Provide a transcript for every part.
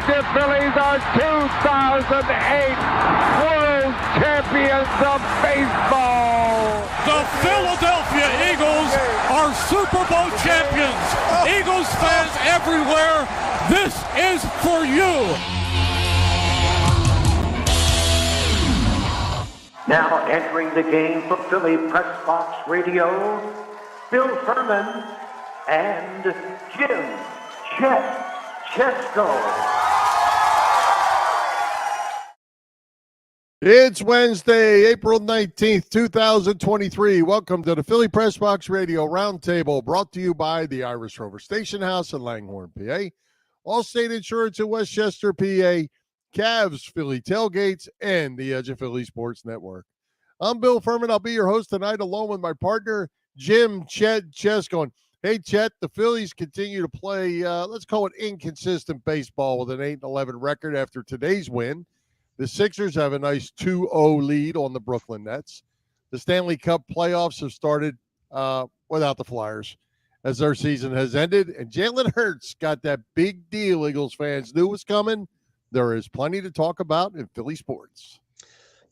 Philadelphia Phillies are 2008 World Champions of Baseball. The Philadelphia Eagles are Super Bowl champions. Eagles fans everywhere, this is for you. Now entering the game for Philly Press Box Radio, Bill Furman and Jim Chet Chesko. It's Wednesday, April 19th, 2023. Welcome to the Philly Press Box Radio Roundtable, brought to you by the Irish Rover Station House in Langhorne, PA, Allstate Insurance in Westchester, PA, Cavs, Philly Tailgates, and the Edge of Philly Sports Network. I'm Bill Furman. I'll be your host tonight, along with my partner, Jim Chet Chesko. Hey, Chet, the Phillies continue to play, let's call it inconsistent baseball with an 8-11 record after today's win. The Sixers have a nice 2-0 lead on the Brooklyn Nets. The Stanley Cup playoffs have started without the Flyers as their season has ended. And Jalen Hurts got that big deal Eagles fans knew was coming. There is plenty to talk about in Philly sports.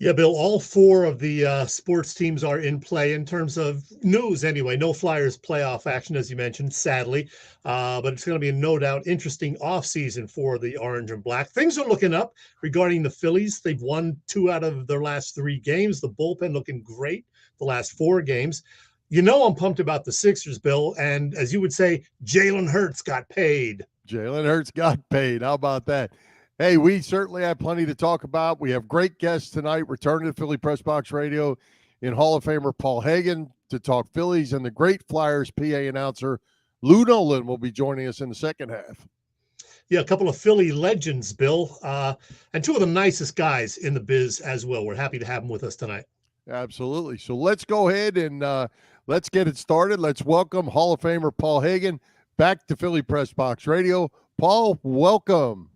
Yeah, Bill, all four of the sports teams are in play in terms of news anyway. No Flyers playoff action, as you mentioned, sadly. But it's going to be a no doubt interesting offseason for the Orange and Black. Things are looking up regarding the Phillies. They've won 2 out of their last 3 games. The bullpen looking great the last 4 games. You know I'm pumped about the Sixers, Bill. And as you would say, Jalen Hurts got paid. Jalen Hurts got paid. How about that? Hey, we certainly have plenty to talk about. We have great guests tonight returning to Philly Press Box Radio in Hall of Famer Paul Hagen to talk Phillies, and the great Flyers PA announcer LOU NOLAN will be joining us in the second half. Yeah, a couple of Philly legends, Bill, and 2 of the nicest guys in the biz as well. We're happy to have them with us tonight. Absolutely. So let's go ahead and let's get it started. Let's welcome Hall of Famer Paul Hagen back to Philly Press Box Radio. Paul, welcome.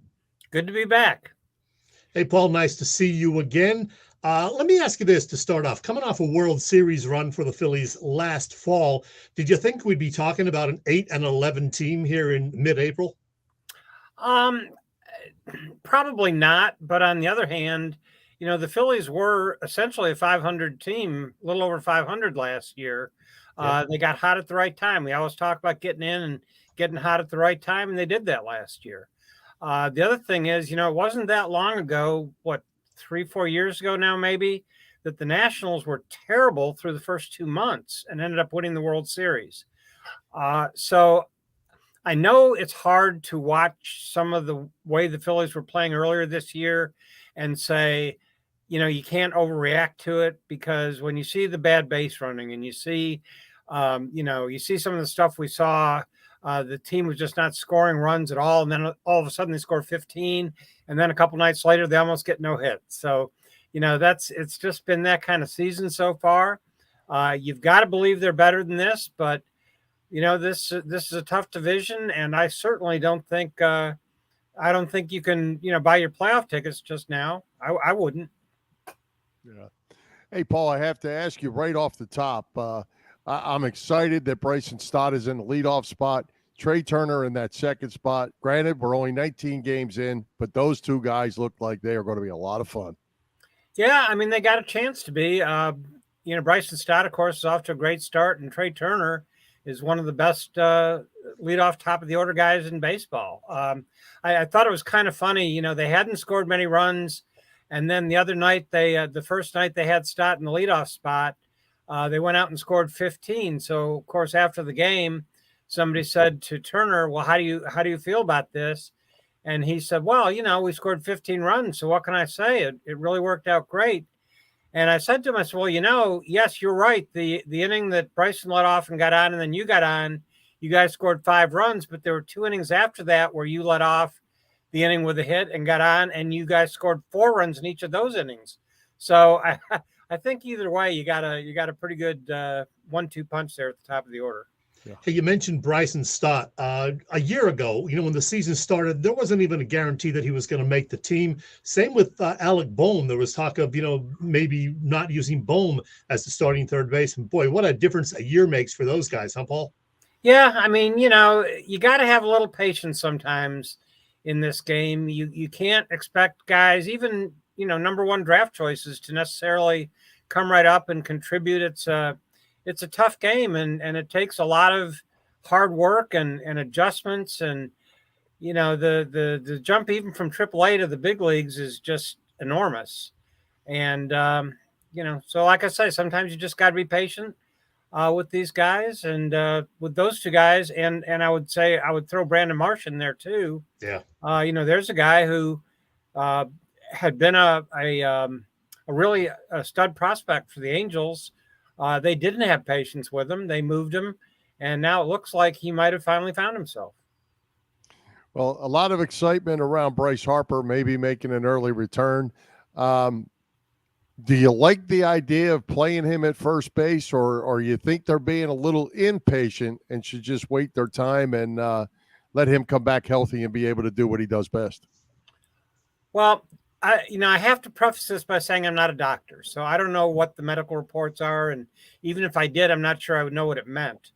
Good to be back. Hey, Paul, nice to see you again. Let me ask you this to start off. Coming off a World Series run for the Phillies last fall, did you think we'd be talking about an 8-11 team here in mid-April? Probably not. But on the other hand, you know, the Phillies were essentially a 500 team, a little over 500 last year. They got hot at the right time. We always talk about getting in and getting hot at the right time, and they did that last year. The other thing is, you know, it wasn't that long ago, 3-4 years ago now, maybe, that the Nationals were terrible through the first 2 months and ended up winning the World Series. So I know it's hard to watch some of the way the Phillies were playing earlier this year and say, you know, you can't overreact to it, because when you see the bad base running and you see, you see some of the stuff we saw. The team was just not scoring runs at all. And then all of a sudden they scored 15. And then a couple nights later, they almost get no hit. So, you know, it's just been that kind of season so far. You've got to believe they're better than this. But, you know, this is a tough division. And I certainly don't think you can, you know, buy your playoff tickets just now. I wouldn't. Yeah. Hey, Paul, I have to ask you right off the top. I'm excited that Bryson Stott is in the leadoff spot. Trey Turner in that second spot. Granted, we're only 19 games in, but those 2 guys look like they are going to be a lot of fun. Yeah, I mean, they got a chance to be. You know, Bryson Stott, of course, is off to a great start, and Trey Turner is one of the best leadoff top-of-the-order guys in baseball. I thought it was kind of funny. You know, they hadn't scored many runs, and then the other night, the first night they had Stott in the leadoff spot, they went out and scored 15. So, of course, after the game, somebody said to Turner, well, how do you feel about this? And he said, well, you know, we scored 15 runs. So what can I say? It really worked out great. And I said to him, I said, well, you know, yes, you're right. The inning that Bryson let off and got on, and then you got on, you guys scored 5 runs, but there were 2 innings after that where you let off the inning with a hit and got on, and you guys scored 4 runs in each of those innings. So I think either way, you got a pretty good 1-2 punch there at the top of the order. Yeah. Hey, you mentioned Bryson Stott. A year ago, you know, when the season started, there wasn't even a guarantee that he was going to make the team. Same with Alec Boehm. There was talk of, you know, maybe not using Boehm as the starting third baseman. Boy, what a difference a year makes for those guys, huh, Paul? Yeah, I mean, you know, you got to have a little patience sometimes in this game. You can't expect guys, even, number one draft choices, to necessarily come right up and contribute. It's a tough game, and it takes a lot of hard work and adjustments. And, the jump even from AAA to the big leagues is just enormous. And, so like I say, sometimes you just got to be patient with these guys, and with those two guys. And I would say I would throw Brandon Marsh in there too. Yeah. There's a guy who had been a really a stud prospect for the Angels. They didn't have patience with him. They moved him, and now it looks like he might have finally found himself. Well, a lot of excitement around Bryce Harper maybe making an early return. Do you like the idea of playing him at first base, or you think they're being a little impatient and should just wait their time and let him come back healthy and be able to do what he does best? Well, I have to preface this by saying I'm not a doctor, so I don't know what the medical reports are. And even if I did, I'm not sure I would know what it meant.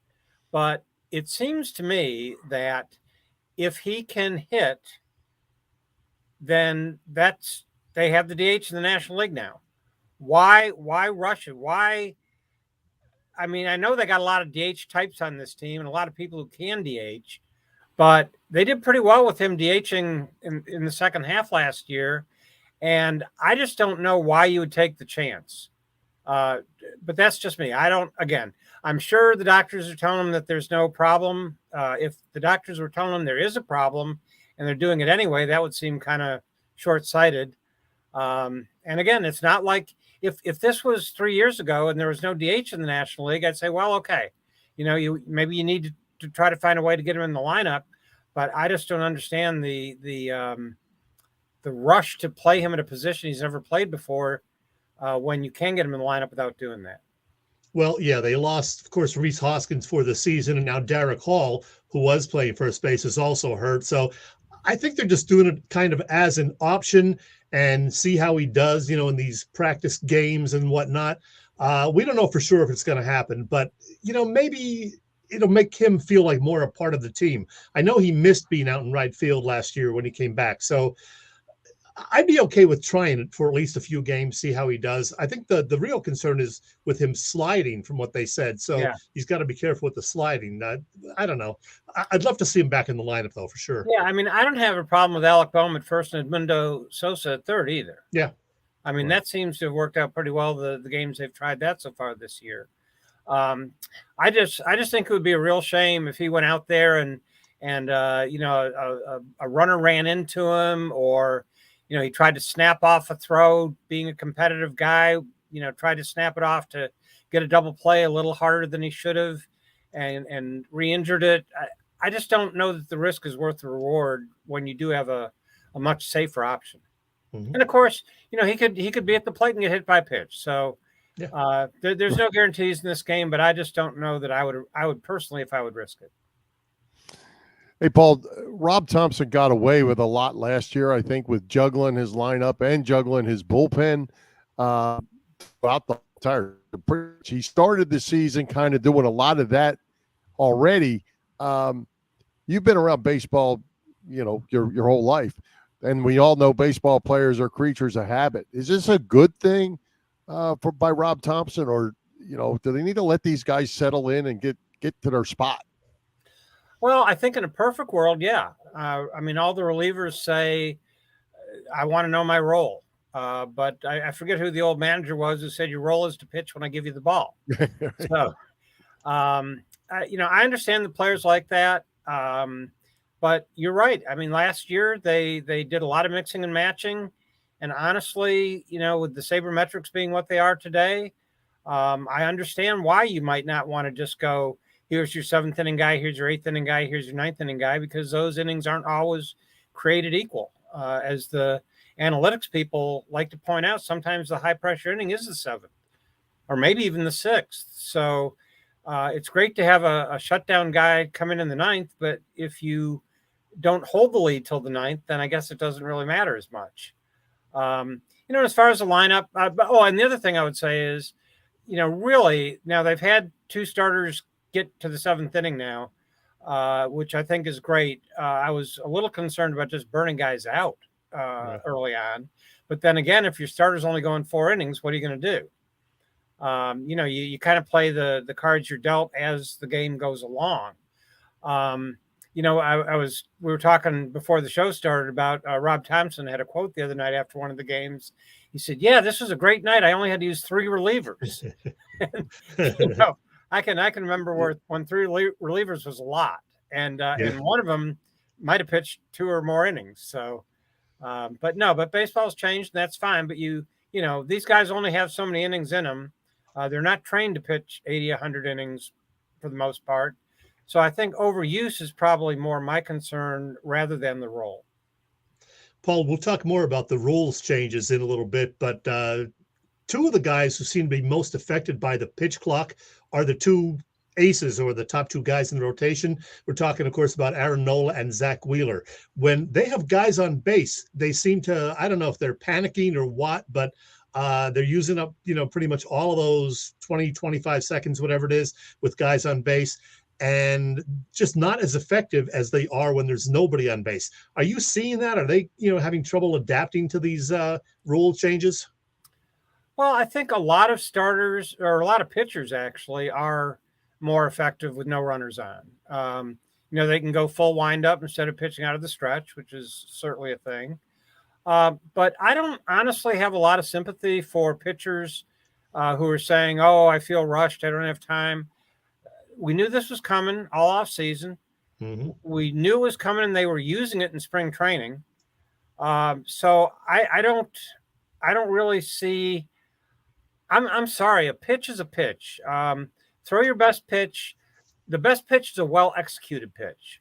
But it seems to me that if he can hit, then they have the DH in the National League now. Why rush it? Why? I mean, I know they got a lot of DH types on this team and a lot of people who can DH, but they did pretty well with him DHing in the second half last year. And I just don't know why you would take the chance. But that's just me. I'm sure the doctors are telling them that there's no problem. If the doctors were telling them there is a problem and they're doing it anyway, that would seem kind of short-sighted. And again, it's not like if this was 3 years ago and there was no DH in the National League, I'd say, well, okay, maybe you need to try to find a way to get him in the lineup. But I just don't understand the rush to play him at a position he's never played before when you can get him in the lineup without doing that. Well, yeah, they lost, of course, Rhys Hoskins for the season, and now Derek Hall, who was playing first base, is also hurt. So I think they're just doing it kind of as an option and see how he does, in these practice games and whatnot. We don't know for sure if it's going to happen, but, maybe it'll make him feel like more a part of the team. I know he missed being out in right field last year when he came back. So I'd be okay with trying it for at least a few games, see how he does. I think the real concern is with him sliding from what they said. So yeah, he's got to be careful with the sliding. I don't know. I'd love to see him back in the lineup, though, for sure. Yeah, I mean, I don't have a problem with Alec Boehm at first and Edmundo Sosa at third either. Yeah. I mean, that seems to have worked out pretty well, the games they've tried that so far this year. I just think it would be a real shame if he went out there and a runner ran into him, or he tried to snap off a throw, being a competitive guy, tried to snap it off to get a double play a little harder than he should have and re-injured it. I just don't know that the risk is worth the reward when you do have a much safer option. Mm-hmm. And of course, he could be at the plate and get hit by a pitch. So there's no guarantees in this game, but I just don't know that I would personally, if I would risk it. Hey, Paul, Rob Thompson got away with a lot last year, I think, with juggling his lineup and juggling his bullpen throughout the entire. He started the season kind of doing a lot of that already. You've been around baseball, your whole life, and we all know baseball players are creatures of habit. Is this a good thing by Rob Thompson, or do they need to let these guys settle in and get to their spot? Well, I think in a perfect world, yeah. I mean, all the relievers say, I want to know my role. But I forget who the old manager was who said your role is to pitch when I give you the ball. So, I understand the players like that. But you're right. I mean, last year they did a lot of mixing and matching. And honestly, with the sabermetrics being what they are today, I understand why you might not want to just go, here's your seventh inning guy, here's your eighth inning guy, here's your ninth inning guy, because those innings aren't always created equal. As the analytics people like to point out, sometimes the high pressure inning is the seventh or maybe even the sixth. So it's great to have a shutdown guy come in the ninth, but if you don't hold the lead till the ninth, then I guess it doesn't really matter as much. As far as the lineup, and the other thing I would say is, really, now they've had two starters get to the seventh inning now. which I think is great. I was a little concerned about just burning guys out early on. But then again, if your starter's only going 4 innings, what are you going to do? You kind of play the cards you're dealt as the game goes along. We were talking before the show started about Rob Thompson had a quote the other night after one of the games. He said, "Yeah, this was a great night. I only had to use 3 relievers." I can remember when 3 relievers was a lot, and one of them might have pitched 2 or more innings. So, but baseball's changed, and that's fine. But these guys only have so many innings in them. They're not trained to pitch 80, 100 innings for the most part. So I think overuse is probably more my concern rather than the role. Paul, we'll talk more about the rules changes in a little bit, but 2 of the guys who seem to be most affected by the pitch clock are the 2 aces, or the top 2 guys in the rotation. We're talking, of course, about Aaron Nola and Zach Wheeler. When they have guys on base, they seem to, I don't know if they're panicking or what, but they're using up, pretty much all of those 20, 25 seconds, whatever it is, with guys on base, and just not as effective as they are when there's nobody on base. Are you seeing that? Are they, having trouble adapting to these rule changes? Well, I think a lot of starters, or a lot of pitchers actually, are more effective with no runners on. They can go full windup instead of pitching out of the stretch, which is certainly a thing. But I don't honestly have a lot of sympathy for pitchers who are saying, "Oh, I feel rushed. I don't have time." We knew this was coming all off season. Mm-hmm. We knew it was coming, and they were using it in spring training. So I don't really see. I'm sorry. A pitch is a pitch. Throw your best pitch. The best pitch is a well-executed pitch.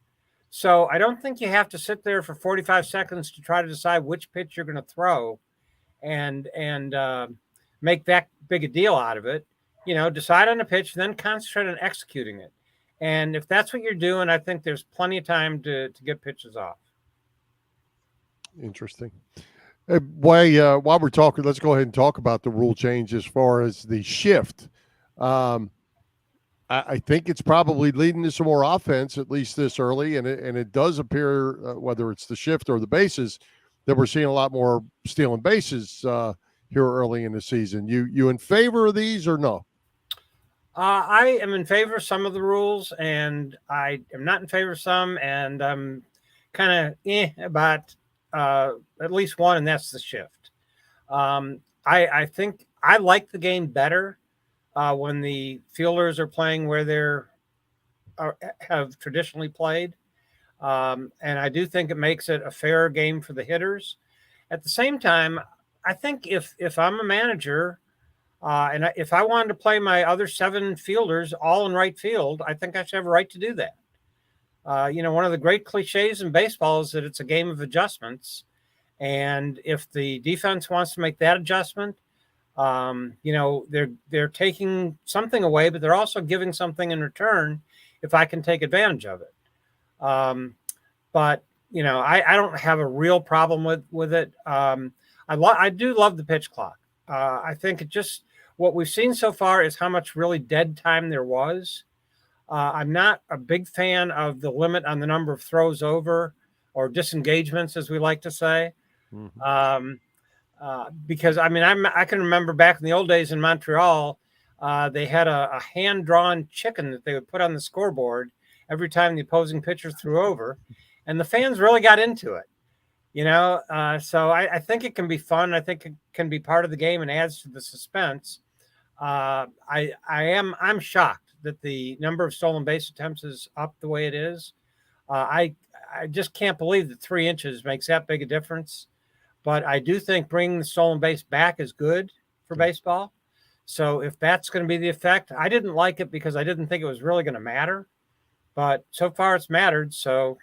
So I don't think you have to sit there for 45 seconds to try to decide which pitch you're going to throw and make that big a deal out of it. Decide on a pitch, then concentrate on executing it. And if that's what you're doing, I think there's plenty of time to get pitches off. Interesting. While we're talking, let's go ahead and talk about the rule change as far as the shift. I think it's probably leading to some more offense, at least this early, and it does appear, whether it's the shift or the bases, that we're seeing a lot more stealing bases here early in the season. You in favor of these or no? I am in favor of some of the rules, and I am not in favor of some, and I'm kind of about at least one, and that's the shift. I think I like the game better when the fielders are playing where have traditionally played. And I do think it makes it a fairer game for the hitters. At the same time, I think if I'm a manager and if I wanted to play my other 7 fielders all in right field, I think I should have a right to do that. One of the great cliches in baseball is that it's a game of adjustments. And if the defense wants to make that adjustment, they're taking something away, but they're also giving something in return if I can take advantage of it. But I don't have a real problem with it. I do love the pitch clock. I think what we've seen so far is how much really dead time there was. I'm not a big fan of the limit on the number of throws over or disengagements, as we like to say. Mm-hmm. Because I can remember back in the old days in Montreal, they had a hand-drawn chicken that they would put on the scoreboard every time the opposing pitcher threw over, and the fans really got into it. So I think it can be fun. I think it can be part of the game and adds to the suspense. I'm shocked that the number of stolen base attempts is up the way it is. I just can't believe that 3 inches makes that big a difference. But I do think bringing the stolen base back is good for baseball. So if that's going to be the effect, I didn't like it because I didn't think it was really going to matter. But so far it's mattered. So,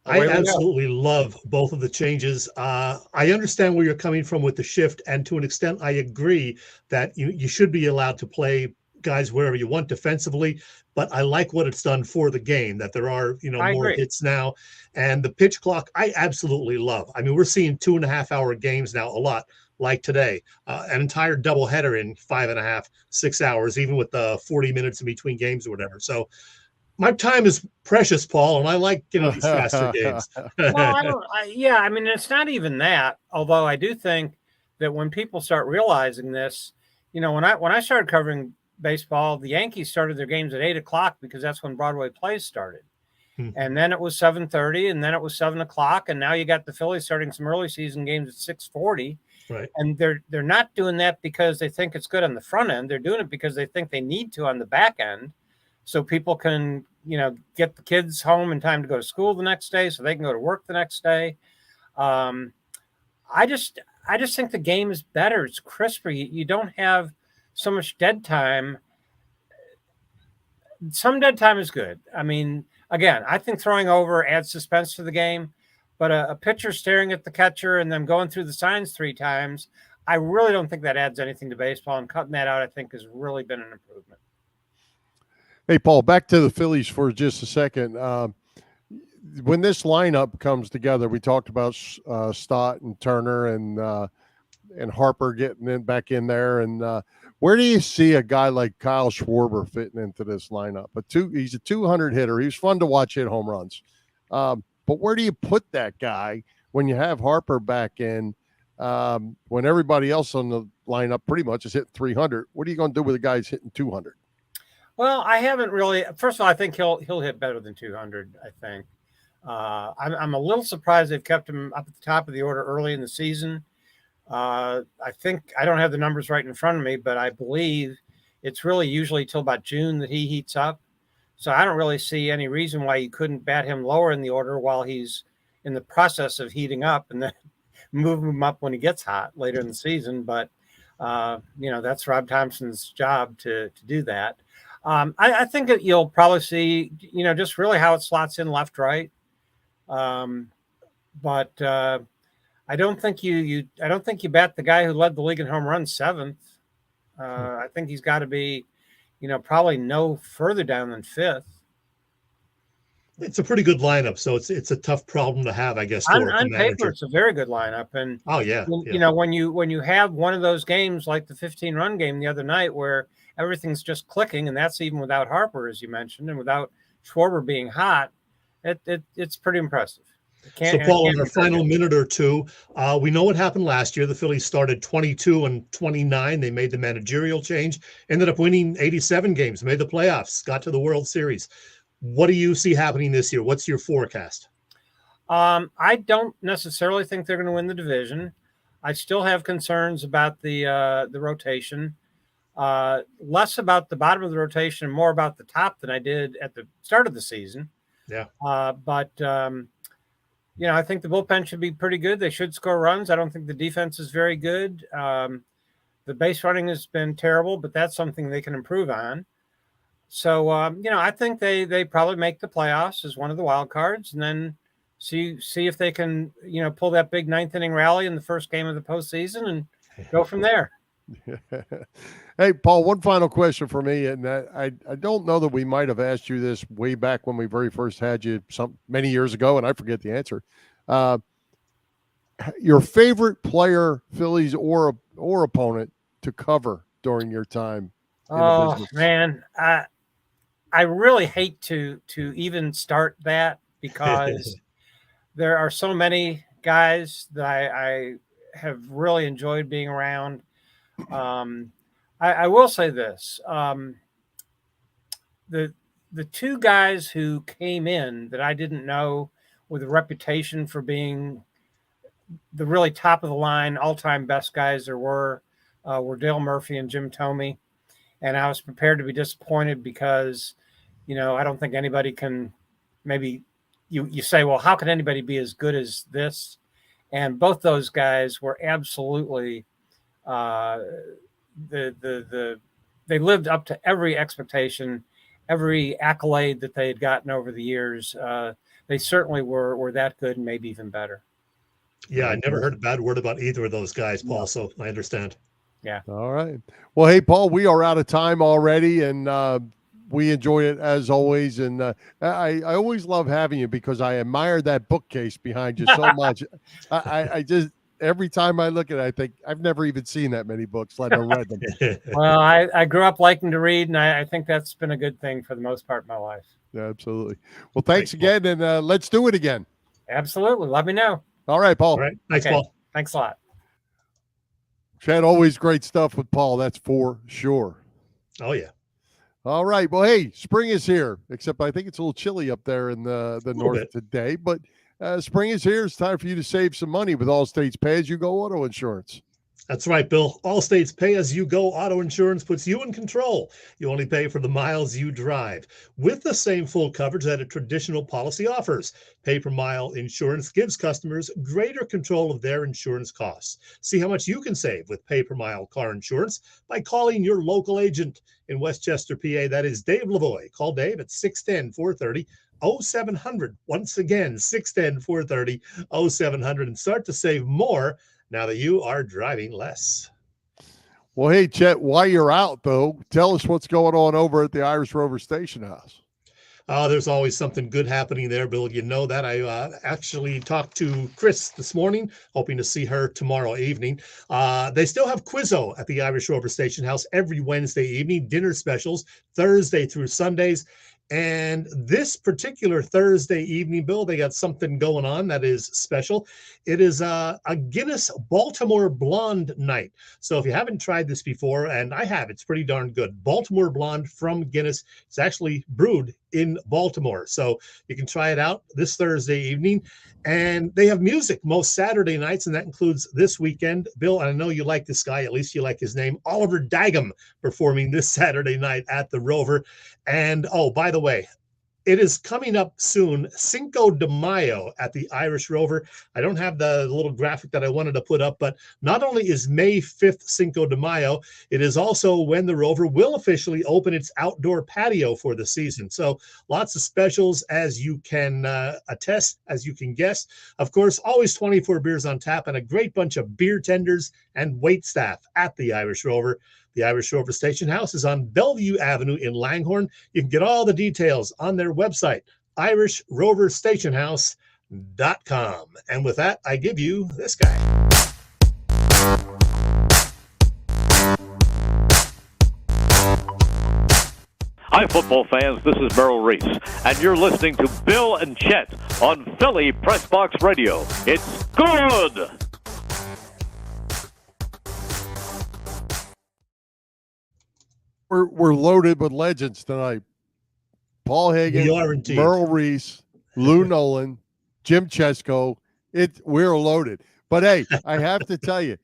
I absolutely love both of the changes. I understand where you're coming from with the shift. And to an extent, I agree that you should be allowed to play guys wherever you want defensively, but I like what it's done for the game, that there are, more hits now. And the pitch clock, I absolutely love. We're seeing 2.5-hour games now a lot, like today, an entire doubleheader in 5.5, 6 hours, even with the 40 minutes in between games or whatever. So my time is precious, Paul, and I like these faster games. Well, I mean, it's not even that. Although I do think that when people start realizing this, when I started covering baseball, the Yankees started their games at 8:00 because that's when Broadway plays started. And then it was 7:30, and then it was 7:00, and now you got the Phillies starting some early season games at 6:40. Right. And they're not doing that because they think it's good on the front end. They're doing it because they think they need to on the back end, so people can get the kids home in time to go to school the next day, so they can go to work the next day. I just think the game is better. It's crisper. You don't have so much dead time. Some dead time is good. I mean, again, I think throwing over adds suspense to the game, but a pitcher staring at the catcher and then going through the signs 3 times, I really don't think that adds anything to baseball, and cutting that out, I think, has really been an improvement. Hey, Paul, back to the Phillies for just a second. When this lineup comes together, we talked about Stott and Turner and Harper getting back in there. And where do you see a guy like Kyle Schwarber fitting into this lineup? He's a 200 hitter. He's fun to watch hit home runs. But where do you put that guy when you have Harper back in, when everybody else on the lineup pretty much is hitting 300? What are you going to do with a guy who's hitting 200? Well, I haven't really. First of all, I think he'll hit better than 200. I think. I'm a little surprised they've kept him up at the top of the order early in the season. I think I don't have the numbers right in front of me, but I believe it's really usually till about June that he heats up. So I don't really see any reason why you couldn't bat him lower in the order while he's in the process of heating up, and then move him up when he gets hot later in the season. But that's Rob Thompson's job to do that. I think that you'll probably see, just really how it slots in left, right. But I don't think you bat the guy who led the league in home runs 7th. I think he's got to be, probably no further down than 5th. It's a pretty good lineup, so it's a tough problem to have, I guess. On paper, it's a very good lineup, and when you have one of those games like the 15-run game the other night where everything's just clicking, and that's even without Harper, as you mentioned, and without Schwarber being hot, it's pretty impressive. So, Paul, in our final minute or two, we know what happened last year. The Phillies started 22-29. They made the managerial change, ended up winning 87 games, made the playoffs, got to the World Series. What do you see happening this year? What's your forecast? I don't necessarily think they're going to win the division. I still have concerns about the rotation, less about the bottom of the rotation and more about the top than I did at the start of the season. Yeah. But I think the bullpen should be pretty good. They should score runs. I don't think the defense is very good. The base running has been terrible, but that's something they can improve on. So, I think they probably make the playoffs as one of the wild cards, and then see if they can, pull that big 9th inning rally in the first game of the postseason and go from there. Hey, Paul, one final question for me, and I don't know that we might have asked you this way back when we very first had you many years ago, and I forget the answer. Your favorite player, Phillies or opponent, to cover during your time in the business? Man, I really hate to even start that because there are so many guys that I have really enjoyed being around. I will say this. The 2 guys who came in that I didn't know with a reputation for being the really top of the line, all-time best guys there were Dale Murphy and Jim Thome. And I was prepared to be disappointed because, I don't think anybody can maybe you say, well, how can anybody be as good as this? And both those guys were absolutely they lived up to every expectation, every accolade that they had gotten over the years. They certainly were that good and maybe even better. Yeah, I never heard a bad word about either of those guys, Paul, so I understand. Yeah. All right. Well, hey, Paul, we are out of time already, and we enjoy it as always. And I always love having you because I admire that bookcase behind you so much. I just every time I look at it, I think I've never even seen that many books, let alone read them. Well, I grew up liking to read, and I think that's been a good thing for the most part of my life. Yeah, absolutely. Well, thanks again, and let's do it again. Absolutely. Let me know. All right, Paul. All right. Thanks, Okay. Paul. Thanks a lot. Chad, always great stuff with Paul. That's for sure. Oh, yeah. All right. Well, hey, spring is here, except I think it's a little chilly up there in the north bit. today. But spring is here. It's time for you to save some money with Allstate's pay-as-you-go auto insurance. That's right, Bill. Allstate's pay-as-you-go auto insurance puts you in control. You only pay for the miles you drive, with the same full coverage that a traditional policy offers. Pay-per-mile insurance gives customers greater control of their insurance costs. See how much you can save with pay-per-mile car insurance by calling your local agent. In Westchester, PA, that is Dave Lavoie. Call Dave at 610-430-0700. Once again, 610-430-0700, and start to save more now that you are driving less. Well, hey, Chet, while you're out, though, tell us what's going on over at the Irish Rover Station House. There's always something good happening there, Bill. You know that. I actually talked to Chris this morning, hoping to see her tomorrow evening. They still have Quizzo at the Irish Rover Station House every Wednesday evening, dinner specials, Thursday through Sundays. And this particular Thursday evening, Bill, they got something going on that is special. It is a Guinness Baltimore Blonde night. So if you haven't tried this before, and I have, it's pretty darn good. Baltimore Blonde from Guinness. It's actually brewed in Baltimore. So you can try it out this Thursday evening. And they have music most Saturday nights, and that includes this weekend. Bill, I know you like this guy, at least you like his name, Oliver Daggum, performing this Saturday night at the Rover. And, oh, by the way, it is coming up soon, Cinco de Mayo at the Irish Rover. I don't have the little graphic that I wanted to put up, but not only is May 5th Cinco de Mayo, it is also when the Rover will officially open its outdoor patio for the season. So lots of specials, as you can attest, as you can guess. Of course, always 24 beers on tap and a great bunch of beer tenders and wait staff at the Irish Rover. The Irish Rover Station House is on Bellevue Avenue in Langhorne. You can get all the details on their website, irishroverstationhouse.com. And with that, I give you this guy. Hi, football fans. This is Merrill Reese, and you're listening to Bill and Chet on Philly Press Box Radio. It's good! We're loaded with legends tonight. Paul Hagen, We are indeed. Merrill Reese, Lou Nolan, Jim Chesko. We're loaded. But hey, I have to tell you,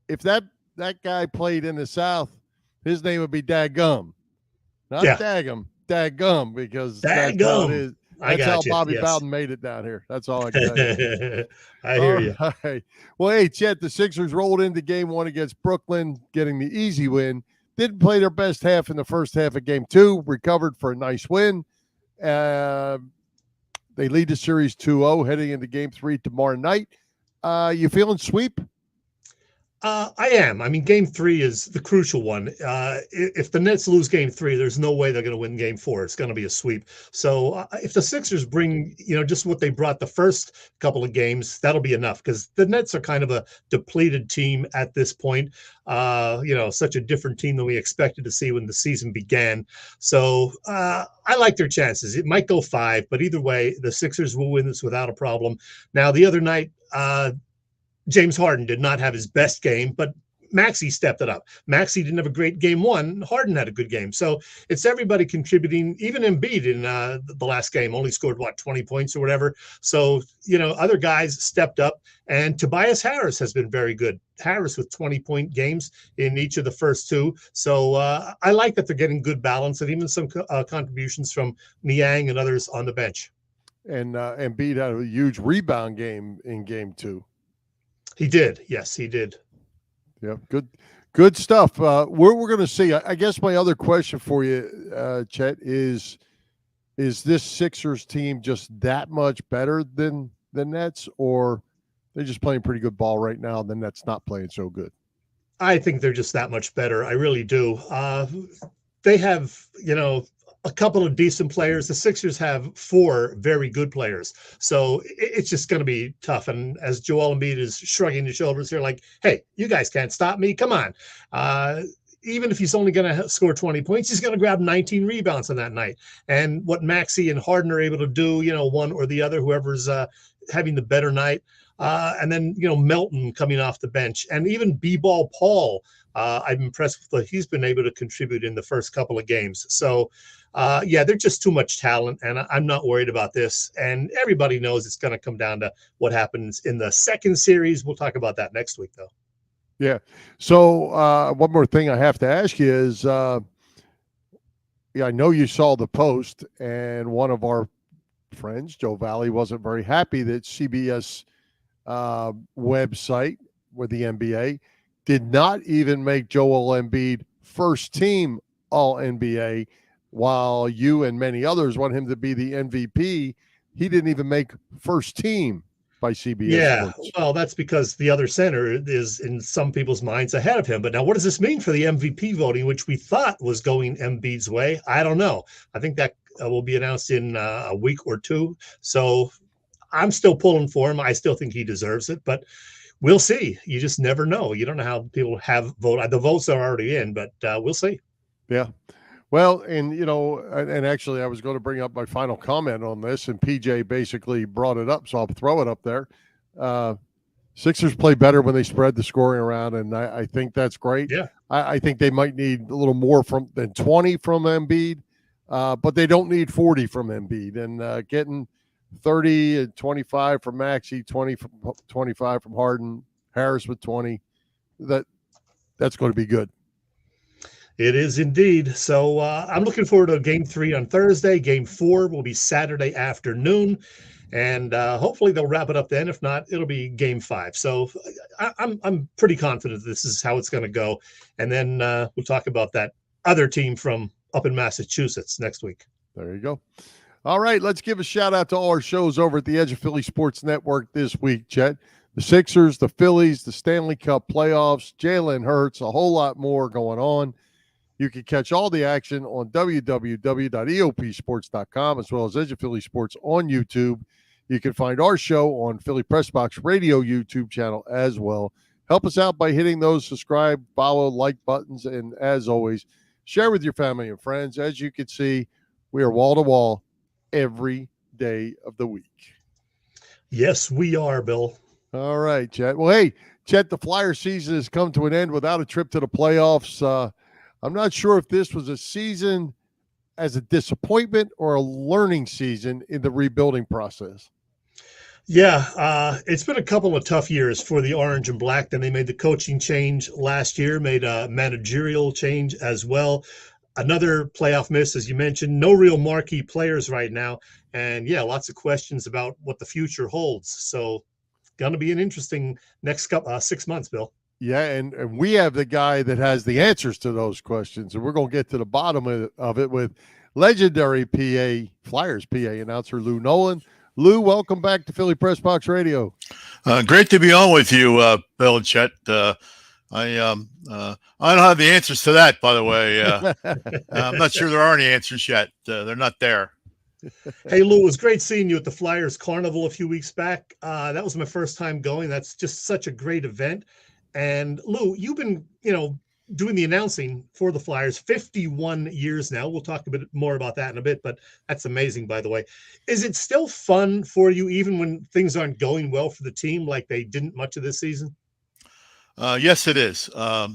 if that guy played in the South, his name would be Daggum. Not Daggum, Daggum, because that's how it is. That's how Bobby Bowden made it down here. That's all I can tell you. I hear you. Right. Well, hey, Chet, the Sixers rolled into game one against Brooklyn, getting the easy win. Didn't play their best half in the first half of game two, recovered for a nice win. They lead the series 2-0 heading into game three tomorrow night. You feeling sweep? I am. I mean, game three is the crucial one. If the Nets lose game three, there's no way they're going to win game four. It's going to be a sweep. So if the Sixers bring, just what they brought the first couple of games, that'll be enough, because the Nets are kind of a depleted team at this point. Such a different team than we expected to see when the season began. So I like their chances. It might go 5, but either way, the Sixers will win this without a problem. Now, the other night, James Harden did not have his best game, but Maxey stepped it up. Maxey didn't have a great game one. Harden had a good game. So it's everybody contributing. Even Embiid in the last game only scored, 20 points or whatever. So, other guys stepped up. And Tobias Harris has been very good. Harris with 20-point games in each of the first two. So I like that they're getting good balance, and even some contributions from Niang and others on the bench. And Embiid had a huge rebound game in game two. He did. Yes, he did. Yeah, good stuff. We're going to see. I guess my other question for you, Chet, is this Sixers team just that much better than the Nets, or they're just playing pretty good ball right now, and the Nets not playing so good? I think they're just that much better. I really do. They have, a couple of decent players. The Sixers have 4 very good players. So it's just going to be tough. And as Joel Embiid is shrugging his shoulders here, like, hey, you guys can't stop me. Come on. Even if he's only going to score 20 points, he's going to grab 19 rebounds on that night. And what Maxey and Harden are able to do, one or the other, whoever's having the better night. And then, Melton coming off the bench, and even B-ball Paul. I'm impressed with what he's been able to contribute in the first couple of games. So, they're just too much talent, and I'm not worried about this. And everybody knows it's going to come down to what happens in the second series. We'll talk about that next week, though. Yeah. So one more thing I have to ask you is, I know you saw the post, and one of our friends, Joe Valley, wasn't very happy that CBS website with the NBA did not even make Joel Embiid first team All-NBA, while you and many others want him to be the MVP. He didn't even make first team by CBS. Yeah, Sports. well, that's because the other center is in some people's minds ahead of him. But now what does this mean for the MVP voting, which we thought was going Embiid's way? I don't know. I think that will be announced in a week or two. So I'm still pulling for him. I still think he deserves it, but we'll see. You just never know. You don't know how people have voted. The votes are already in, but we'll see. Yeah. Well, and, and actually I was going to bring up my final comment on this, and PJ basically brought it up, so I'll throw it up there. Sixers play better when they spread the scoring around, and I think that's great. Yeah. I think they might need a little more than 20 from Embiid, but they don't need 40 from Embiid. And getting 30 and 25 from Maxey, 25 from Harden, Harris with 20, that's going to be good. It is indeed. So I'm looking forward to Game 3 on Thursday. Game 4 will be Saturday afternoon, and hopefully they'll wrap it up then. If not, it'll be Game 5. So I'm pretty confident this is how it's going to go. And then we'll talk about that other team from up in Massachusetts next week. There you go. All right, let's give a shout out to all our shows over at the Edge of Philly Sports Network this week, Chet. The Sixers, the Phillies, the Stanley Cup playoffs, Jalen Hurts, a whole lot more going on. You can catch all the action on www.eopsports.com, as well as Edge of Philly Sports on YouTube. You can find our show on Philly Press Box Radio YouTube channel as well. Help us out by hitting those subscribe, follow, like buttons, and as always, share with your family and friends. As you can see, we are wall-to-wall every day of the week. Yes, we are, Bill. All right, Chet. Well, hey, Chet, the Flyer season has come to an end without a trip to the playoffs. I'm not sure if this was a season as a disappointment or a learning season in the rebuilding process. Yeah, it's been a couple of tough years for the Orange and Black. Then they made the coaching change last year, made a managerial change as well. Another playoff miss, as you mentioned. No real marquee players right now. And, lots of questions about what the future holds. So going to be an interesting next 6 months, Bill. Yeah, and we have the guy that has the answers to those questions, and we're going to get to the bottom of it with legendary Flyers PA announcer Lou Nolan. Lou, welcome back to Philly Press Box Radio. Great to be on with you, Bill and Chet. I don't have the answers to that, by the way. I'm not sure there are any answers yet. They're not there. Hey, Lou, it was great seeing you at the Flyers Carnival a few weeks back. That was my first time going. That's just such a great event. And Lou, you've been, doing the announcing for the Flyers 51 years now. We'll talk a bit more about that in a bit, but that's amazing, by the way. Is it still fun for you, even when things aren't going well for the team like they didn't much of this season? Yes, it is. I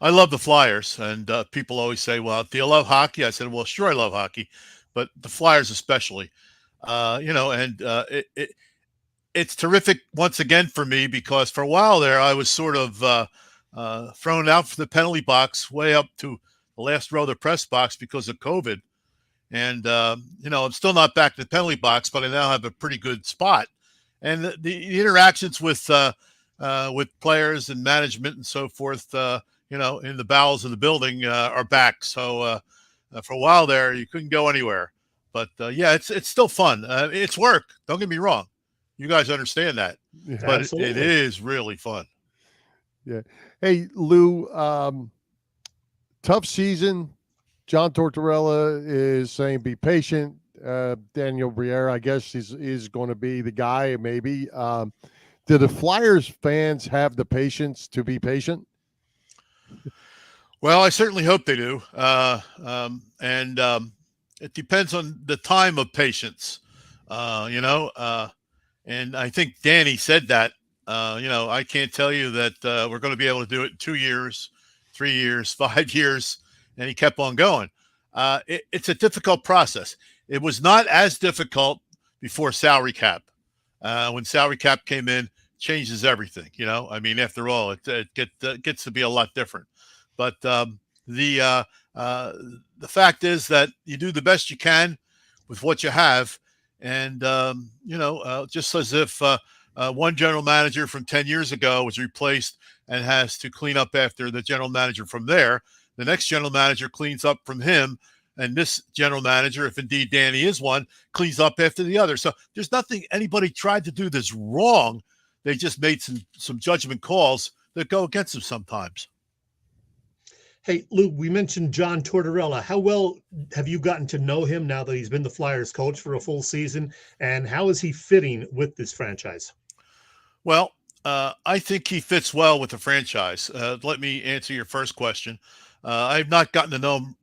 love the Flyers, and people always say, well, do you love hockey? I said, well, sure, I love hockey, but the Flyers especially, it's terrific once again for me, because for a while there, I was sort of thrown out for the penalty box way up to the last row of the press box because of COVID. And, I'm still not back to the penalty box, but I now have a pretty good spot. And the interactions with players and management and so forth, in the bowels of the building are back. So for a while there, you couldn't go anywhere. But, it's still fun. It's work. Don't get me wrong. You guys understand that, but it is really fun. Yeah. Hey, Lou, tough season, John Tortorella is saying be patient. Daniel Briere, I guess, is going to be the guy, maybe. Do the Flyers fans have the patience to be patient? Well, I certainly hope they do. It depends on the time of patience, and I think Danny said that. I can't tell you that we're going to be able to do it in 2 years, 3 years, 5 years, and he kept on going. It's a difficult process. It was not as difficult before salary cap. When salary cap came in, changes everything. After all, it gets to be a lot different. But the fact is that you do the best you can with what you have, and just as if one general manager from 10 years ago was replaced and has to clean up after the general manager from there, the next general manager cleans up from him, and this general manager, if indeed Danny is one, cleans up after the other. So there's nothing anybody tried to do that's wrong. They just made some judgment calls that go against them sometimes. Hey, Lou, we mentioned John Tortorella. How well have you gotten to know him now that he's been the Flyers coach for a full season? And how is he fitting with this franchise? Well, I think he fits well with the franchise. Let me answer your first question. I've not gotten to know him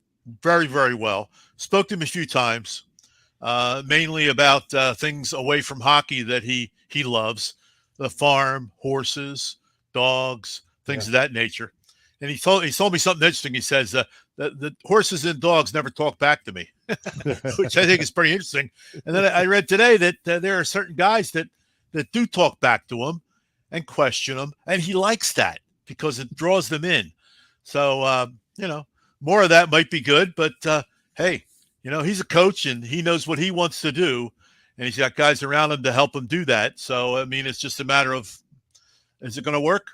very, very well. Spoke to him a few times, mainly about things away from hockey that he loves, the farm, horses, dogs, things of that nature. And he told me something interesting. He says that the horses and dogs never talk back to me, which I think is pretty interesting. And then I read today that there are certain guys that do talk back to him and question him, and he likes that because it draws them in. So more of that might be good. But hey, he's a coach and he knows what he wants to do, and he's got guys around him to help him do that. So it's just a matter of, is it going to work?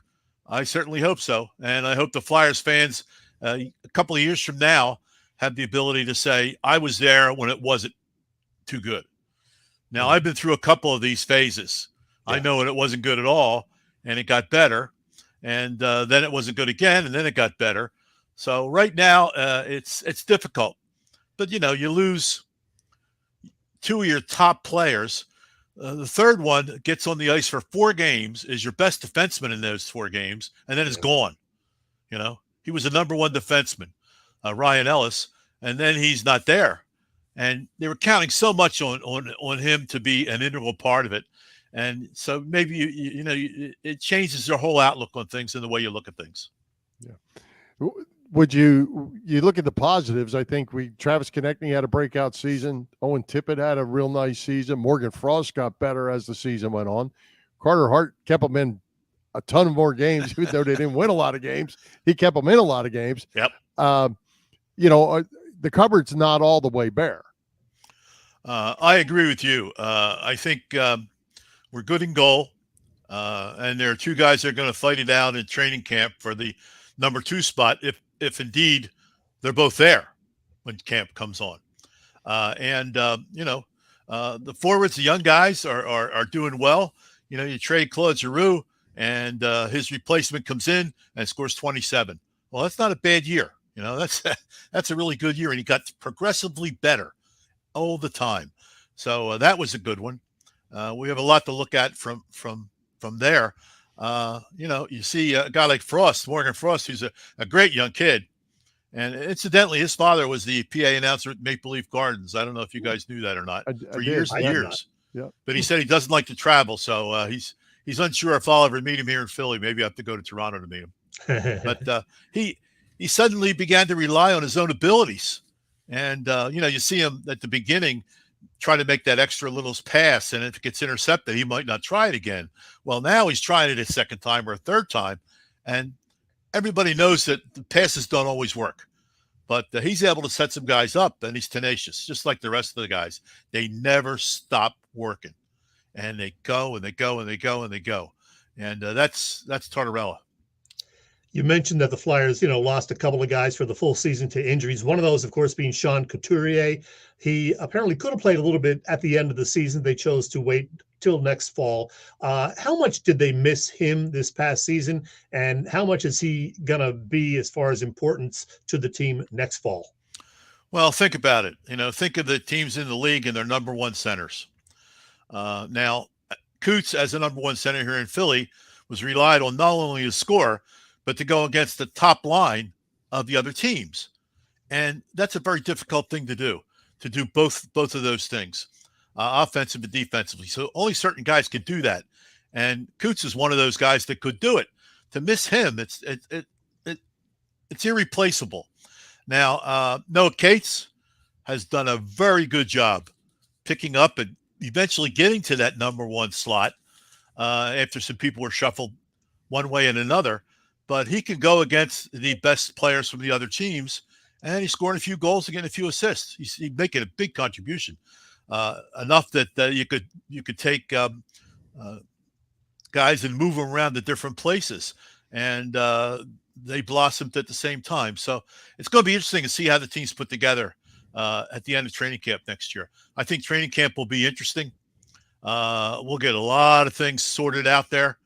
I certainly hope so. And I hope the Flyers fans a couple of years from now have the ability to say, I was there when it wasn't too good. Now, I've been through a couple of these phases. Yeah. I know when it wasn't good at all, and it got better. And then it wasn't good again, and then it got better. So right now, it's difficult. But, you lose two of your top players. The third one gets on the ice for 4 games, is your best defenseman in those 4 games, and then is gone. He was the number 1 defenseman, Ryan Ellis, and then he's not there. And they were counting so much on him to be an integral part of it. And so maybe, it changes your whole outlook on things and the way you look at things. Yeah. Would you look at the positives? I think Travis Konechny had a breakout season. Owen Tippett had a real nice season. Morgan Frost got better as the season went on. Carter Hart kept them in a ton of more games, even though they didn't win a lot of games. He kept them in a lot of games. Yep. The cupboard's not all the way bare. I agree with you. I think we're good in goal, and there are 2 guys that are going to fight it out in training camp for the number 2 spot, if indeed they're both there when camp comes on. The forwards, the young guys are doing well. You trade Claude Giroux, and his replacement comes in and scores 27. Well, that's not a bad year. That's a really good year, and he got progressively better all the time. So that was a good one. We have a lot to look at from there. You see a guy like Frost, Morgan Frost, who's a great young kid. And incidentally, his father was the PA announcer at Maple Leaf Gardens. I don't know if you guys knew that or not. For years and years. Yeah. But he said he doesn't like to travel, so he's unsure if I'll ever meet him here in Philly. Maybe I have to go to Toronto to meet him. But he suddenly began to rely on his own abilities. And, you see him at the beginning try to make that extra little pass, and if it gets intercepted, he might not try it again. Well, now he's trying it a second time or a third time, and everybody knows that the passes don't always work. But he's able to set some guys up, and he's tenacious, just like the rest of the guys. They never stop working, and they go and they go and they go and they go. And that's Tortorella. You mentioned that the Flyers, lost a couple of guys for the full season to injuries. One of those, of course, being Sean Couturier. He apparently could have played a little bit at the end of the season. They chose to wait till next fall. How much did they miss him this past season? And how much is he going to be as far as importance to the team next fall? Well, think about it. Think of the teams in the league and their number one centers. Now, Coots, as a number one center here in Philly, was relied on not only to score, but to go against the top line of the other teams. And that's a very difficult thing to do both of those things, offensive and defensively. So only certain guys can do that. And Coots is one of those guys that could do it. To miss him, it's irreplaceable. Now, Noah Cates has done a very good job picking up and eventually getting to that number one slot after some people were shuffled one way and another. But he can go against the best players from the other teams, and he's scoring a few goals and getting a few assists. He's making a big contribution, enough that you could take guys and move them around to different places, and they blossomed at the same time. So it's going to be interesting to see how the teams put together at the end of training camp next year. I think training camp will be interesting. We'll get a lot of things sorted out there.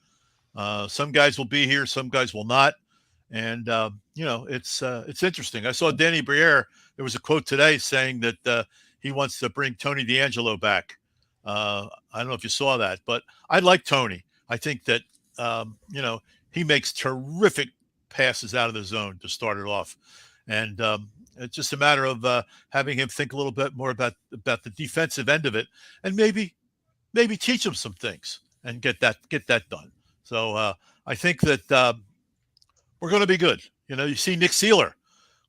Some guys will be here, some guys will not. And, it's interesting. I saw Danny Briere. There was a quote today saying that he wants to bring Tony DeAngelo back. I don't know if you saw that, but I like Tony. I think that, he makes terrific passes out of the zone to start it off. And it's just a matter of having him think a little bit more about the defensive end of it, and maybe teach him some things and get that done. So I think that we're going to be good. You see Nick Seeler,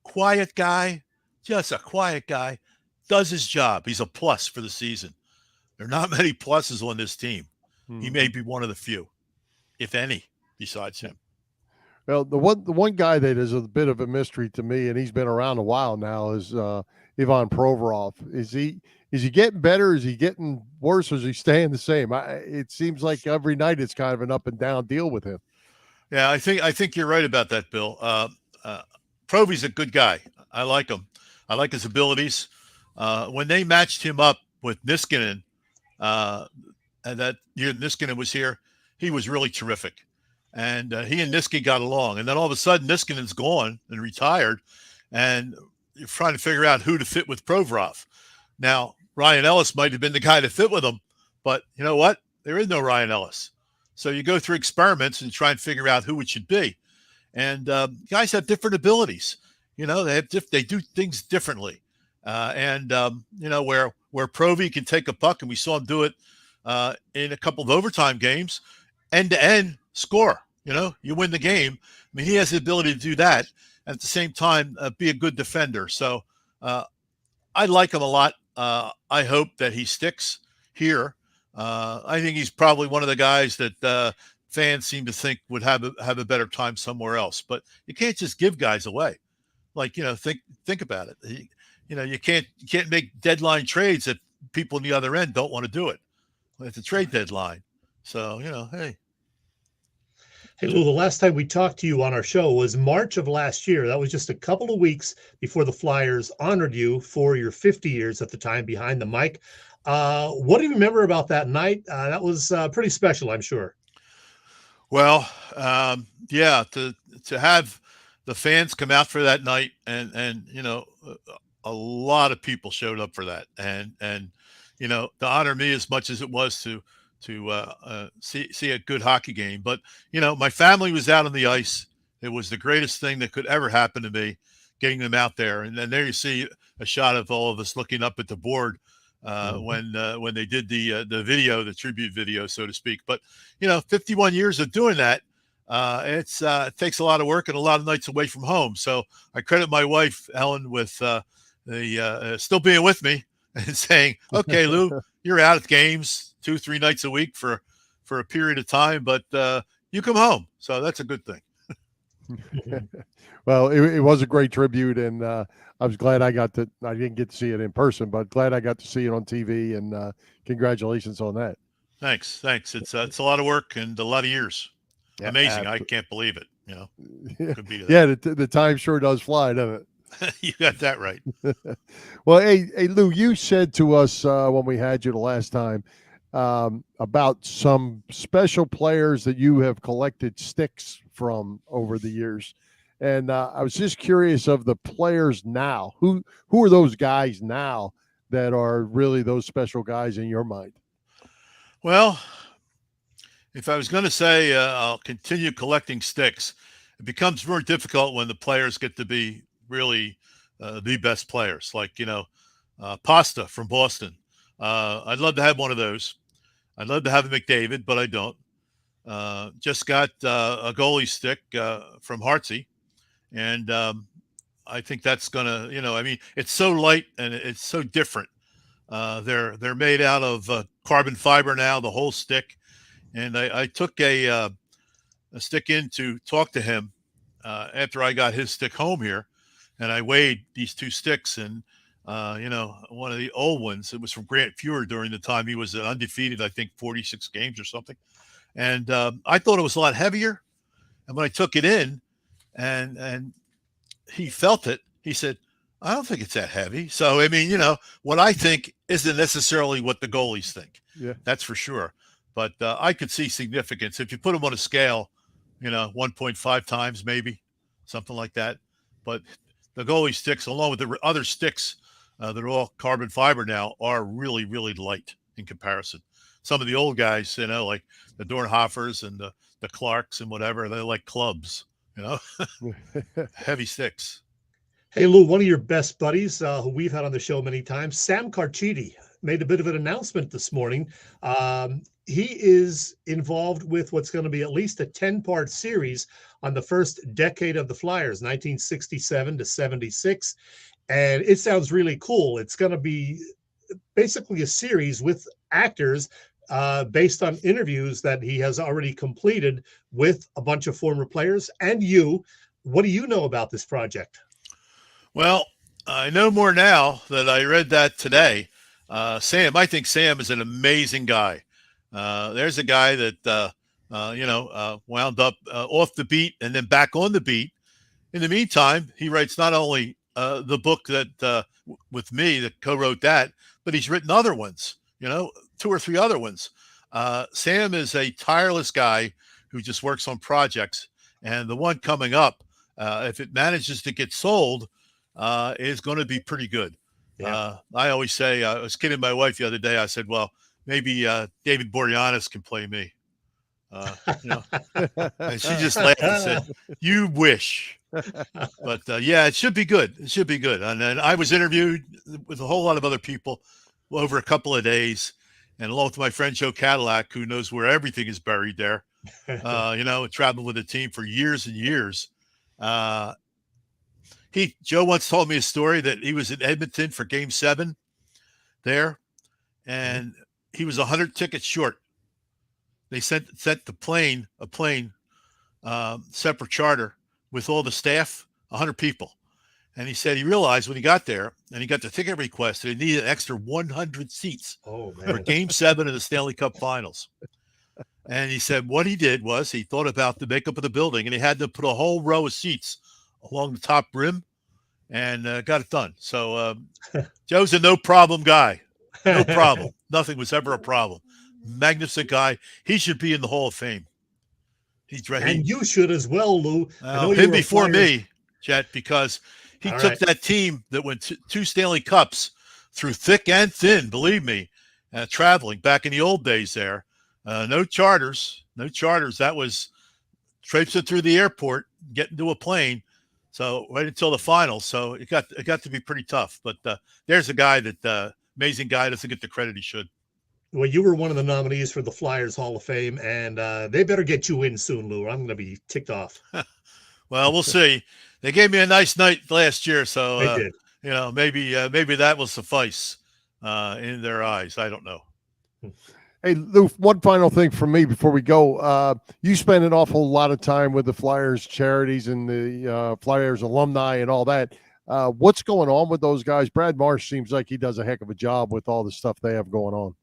quiet guy, just a quiet guy, does his job. He's a plus for the season. There are not many pluses on this team. Mm-hmm. He may be one of the few, if any, besides him. Well, the one guy that is a bit of a mystery to me, and he's been around a while now, is Ivan Provorov. Is he getting better? Is he getting worse? Or is he staying the same? It seems like every night it's kind of an up and down deal with him. Yeah, I think you're right about that, Bill. Provy's a good guy. I like him. I like his abilities. When they matched him up with Niskanen, and that year Niskanen was here, he was really terrific. And he and Niskanen got along. And then all of a sudden, Niskanen's gone and retired, and you're trying to figure out who to fit with Provorov. Now, Ryan Ellis might have been the guy to fit with him, but you know what? There is no Ryan Ellis. So you go through experiments and try and figure out who it should be. And guys have different abilities. They do things differently. Where Provy can take a puck, and we saw him do it in a couple of overtime games, end-to-end score. You win the game. I mean, he has the ability to do that, and at the same time be a good defender. So I like him a lot. I hope that he sticks here. I think he's probably one of the guys that fans seem to think would have a better time somewhere else. But you can't just give guys away. Think about it. You can't make deadline trades that people on the other end don't want to do it. It's a trade deadline. So, hey. Hey, Lou, the last time we talked to you on our show was March of last year. That was just a couple of weeks before the Flyers honored you for your 50 years at the time behind the mic. What do you remember about that night? That was pretty special, I'm sure. Well, to have the fans come out for that night, and a lot of people showed up for that, and to honor me as much as it was to see a good hockey game. But, my family was out on the ice. It was the greatest thing that could ever happen to me, getting them out there. And then there you see a shot of all of us looking up at the board when they did the video, the tribute video, so to speak. But, 51 years of doing that, it takes a lot of work and a lot of nights away from home. So I credit my wife, Ellen, with still being with me and saying, okay, Lou, you're out at games 2-3 nights a week for a period of time, but you come home. So that's a good thing. Well, it was a great tribute, and I was glad I didn't get to see it in person, but glad I got to see it on TV, and congratulations on that. Thanks. It's a lot of work and a lot of years. Yeah, amazing. I can't believe it. Could be that. Yeah, the time sure does fly, doesn't it? You got that right. Well, hey, Lou, you said to us when we had you the last time about some special players that you have collected sticks from over the years. And I was just curious of the players now. Who are those guys now that are really those special guys in your mind? Well, if I was going to say I'll continue collecting sticks, it becomes more difficult when the players get to be really the best players. Like, Pasta from Boston. I'd love to have one of those. I'd love to have a McDavid, but I don't. Just got a goalie stick from Hartsey. And I think that's going to, it's so light and it's so different. They're made out of carbon fiber now, the whole stick. And I took a stick in to talk to him after I got his stick home here, and I weighed these two sticks. And one of the old ones, it was from Grant Fuhr during the time he was undefeated, I think 46 games or something. And I thought it was a lot heavier. And when I took it in, and he felt it, he said, I don't think it's that heavy. So, what I think isn't necessarily what the goalies think. Yeah, that's for sure. But I could see significance. If you put them on a scale, 1.5 times maybe, something like that. But the goalie sticks, along with the other sticks that are all carbon fiber now, are really, really light in comparison. Some of the old guys, like the Dornhoffers and the Clarks and whatever, they're like clubs, heavy sticks. Hey, Lou, one of your best buddies who we've had on the show many times, Sam Carchidi, made a bit of an announcement this morning. He is involved with what's going to be at least a 10-part series on the first decade of the Flyers, 1967 to 76. And it sounds really cool. It's going to be basically a series with actors based on interviews that he has already completed with a bunch of former players and you. What do you know about this project? Well, I know more now that I read that today. Sam, I think Sam is an amazing guy. There's a guy that, wound up off the beat and then back on the beat. In the meantime, he writes not only the book that with me that co-wrote that, but he's written other ones, 2 or 3 other ones. Sam is a tireless guy who just works on projects. And the one coming up, if it manages to get sold, is going to be pretty good. Yeah. I always say, I was kidding my wife the other day. I said, well, maybe David Boreanaz can play me. And she just laughed and said, you wish. But yeah, it should be good. It should be good. And then I was interviewed with a whole lot of other people over a couple of days, and along with my friend Joe Cadillac, who knows where everything is buried there. Traveled with the team for years and years. Joe once told me a story that he was in Edmonton for Game 7 there, and he was 100 tickets short. They sent a plane, separate charter with all the staff, 100 people. And he said he realized when he got there and he got the ticket request that he needed an extra 100 seats for Game 7 of the Stanley Cup Finals. And he said what he did was he thought about the makeup of the building, and he had to put a whole row of seats along the top rim, and got it done. So Joe's a no problem guy. No problem. Nothing was ever a problem. Magnificent guy. He should be in the Hall of Fame. He's ready. And you should as well, Lou. Him before me, Chet, because he took that team that went 2 Stanley Cups through thick and thin, believe me, traveling back in the old days there. No charters. That was traipsing through the airport, getting to a plane. So right until the finals. So it got to be pretty tough. But there's a guy that amazing guy, doesn't get the credit he should. Well, you were one of the nominees for the Flyers Hall of Fame, and they better get you in soon, Lou. I'm going to be ticked off. Well, we'll see. They gave me a nice night last year, so they did. Maybe that will suffice in their eyes. I don't know. Hey, Lou, one final thing from me before we go. You spend an awful lot of time with the Flyers charities and the Flyers alumni and all that. What's going on with those guys? Brad Marsh seems like he does a heck of a job with all the stuff they have going on.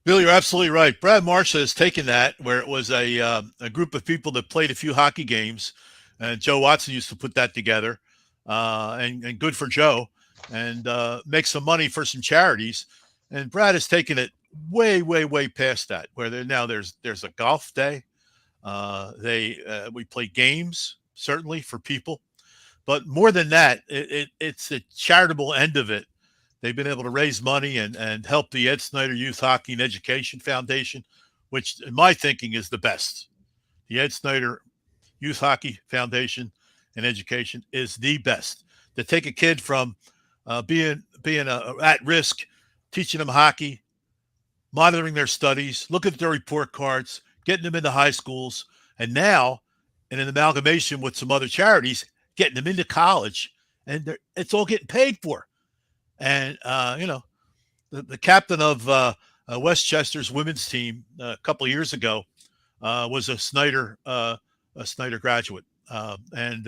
Bill, you're absolutely right. Brad Marsh has taken that where it was a group of people that played a few hockey games, and Joe Watson used to put that together, and good for Joe, and make some money for some charities. And Brad has taken it way past that, where there's a golf day. We play games, certainly for people. But more than that, it's the charitable end of it. They've been able to raise money and help the Ed Snyder Youth Hockey and Education Foundation, which in my thinking is the best. The Ed Snyder Youth Hockey Foundation and Education is the best. To take a kid from being at risk, teaching them hockey, monitoring their studies, looking at their report cards, getting them into high schools, and now, in an amalgamation with some other charities, getting them into college, and it's all getting paid for. And the captain of Westchester's women's team a couple of years ago was a Snyder graduate, and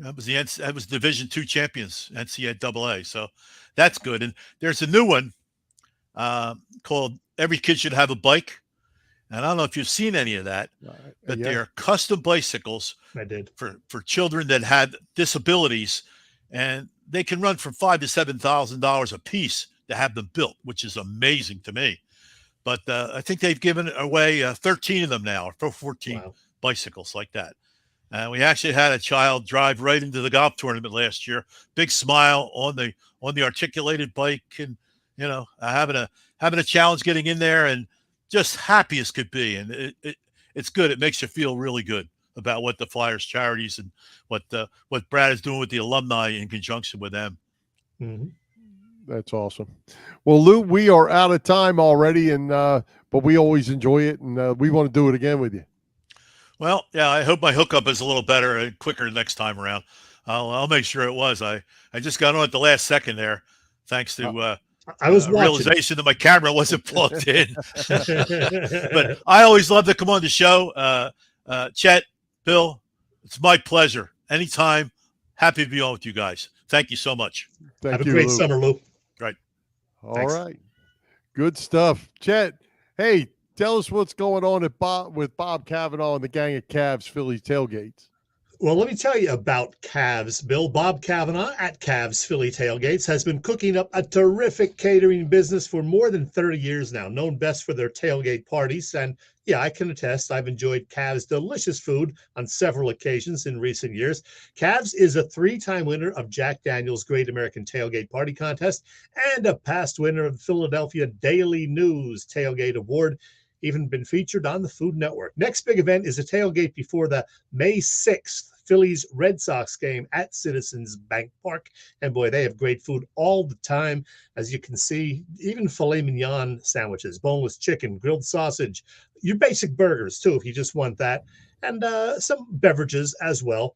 that was Division II champions, NCAA. So that's good. And there's a new one called "Every Kid Should Have a Bike." And I don't know if you've seen any of that, but they are custom bicycles for children that had disabilities, and they can run from $5,000 to $7,000 a piece to have them built, which is amazing to me. But I think they've given away 13 of them now, or 14 bicycles like that. We actually had a child drive right into the golf tournament last year. Big smile on the articulated bike, and having a challenge getting in there, and just happy as could be. And it's good. It makes you feel really good about what the Flyers charities and what Brad is doing with the alumni in conjunction with them. Mm-hmm. That's awesome. Well, Lou, we are out of time already, and but we always enjoy it, and we want to do it again with you. Well, yeah, I hope my hookup is a little better and quicker next time around. I'll make sure it was. I just got on at the last second there, thanks to I was realization that my camera wasn't plugged in. But I always love to come on the show. Chet, Bill, it's my pleasure. Anytime. Happy to be on with you guys. Thank you so much. Have a great summer, Lou. Right. All right. Good stuff. Chet, hey, tell us what's going on with Bob Cavanaugh and the gang of Cavs Philly tailgates. Well, let me tell you about Cavs, Bill. Bob Cavanaugh at Cavs Philly Tailgates has been cooking up a terrific catering business for more than 30 years now, known best for their tailgate parties. And yeah, I can attest I've enjoyed Cavs' delicious food on several occasions in recent years. Cavs is a 3-time winner of Jack Daniel's Great American Tailgate Party Contest and a past winner of the Philadelphia Daily News Tailgate Award. Even been featured on the Food Network. Next big event is a tailgate before the May 6th Phillies Red Sox game at Citizens Bank Park. And boy, they have great food all the time. As you can see, even filet mignon sandwiches, boneless chicken, grilled sausage, your basic burgers too, if you just want that, and some beverages as well.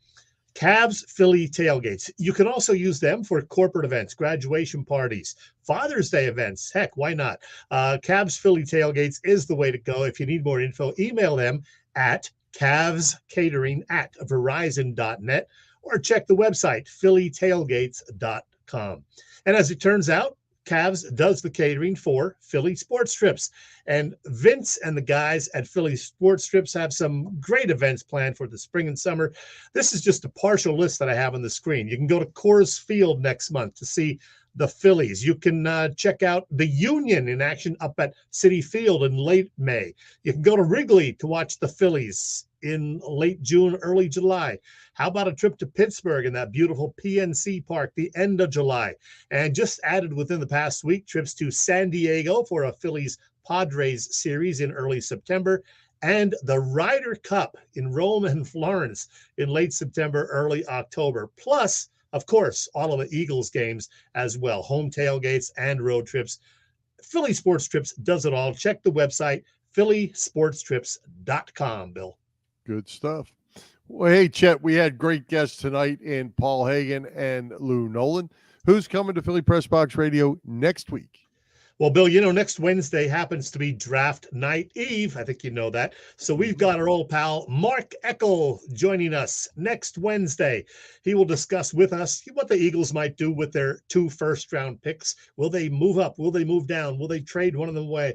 Cavs Philly tailgates. You can also use them for corporate events, graduation parties, Father's Day events. Heck, why not? Cavs Philly tailgates is the way to go. If you need more info, email them at cavscatering@verizon.net or check the website phillytailgates.com. And as it turns out, Cavs does the catering for Philly Sports Trips. And Vince and the guys at Philly Sports Trips have some great events planned for the spring and summer. This is just a partial list that I have on the screen. You can go to Coors Field next month to see the Phillies. You can check out the Union in action up at Citi Field in late May. You can go to Wrigley to watch the Phillies in late June, early July. How about a trip to Pittsburgh in that beautiful PNC Park the end of July? And just added within the past week, trips to San Diego for a Phillies Padres series in early September, and the Ryder Cup in Rome and Florence in late September, early October. Plus, of course, all of the Eagles games as well, home tailgates and road trips. Philly Sports Trips does it all. Check the website, phillysportstrips.com, Bill. Good stuff. Well, hey, Chet, we had great guests tonight in Paul Hagen and Lou Nolan. Who's coming to Philly Press Box Radio next week? Well, Bill, next Wednesday happens to be draft night eve. I think you know that. So we've got our old pal, Mark Eckel, joining us next Wednesday. He will discuss with us what the Eagles might do with their 2 first-round picks. Will they move up? Will they move down? Will they trade one of them away?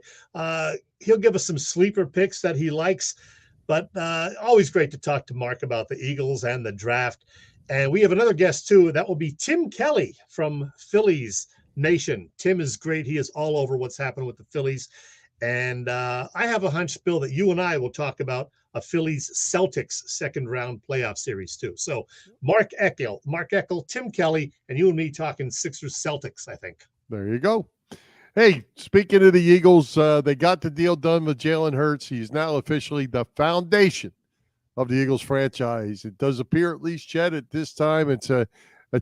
He'll give us some sleeper picks that he likes. But always great to talk to Mark about the Eagles and the draft. And we have another guest, too. That will be Tim Kelly from Phillies Nation. Tim is great. He is all over what's happened with the Phillies. And I have a hunch, Bill, that you and I will talk about a Phillies Celtics second round playoff series too. So Mark Eckel, Tim Kelly, and you and me talking Sixers Celtics, I think. There you go. Hey, speaking of the Eagles, they got the deal done with Jalen Hurts. He's now officially the foundation of the Eagles franchise. It does appear, at least, Chet, at this time, it's a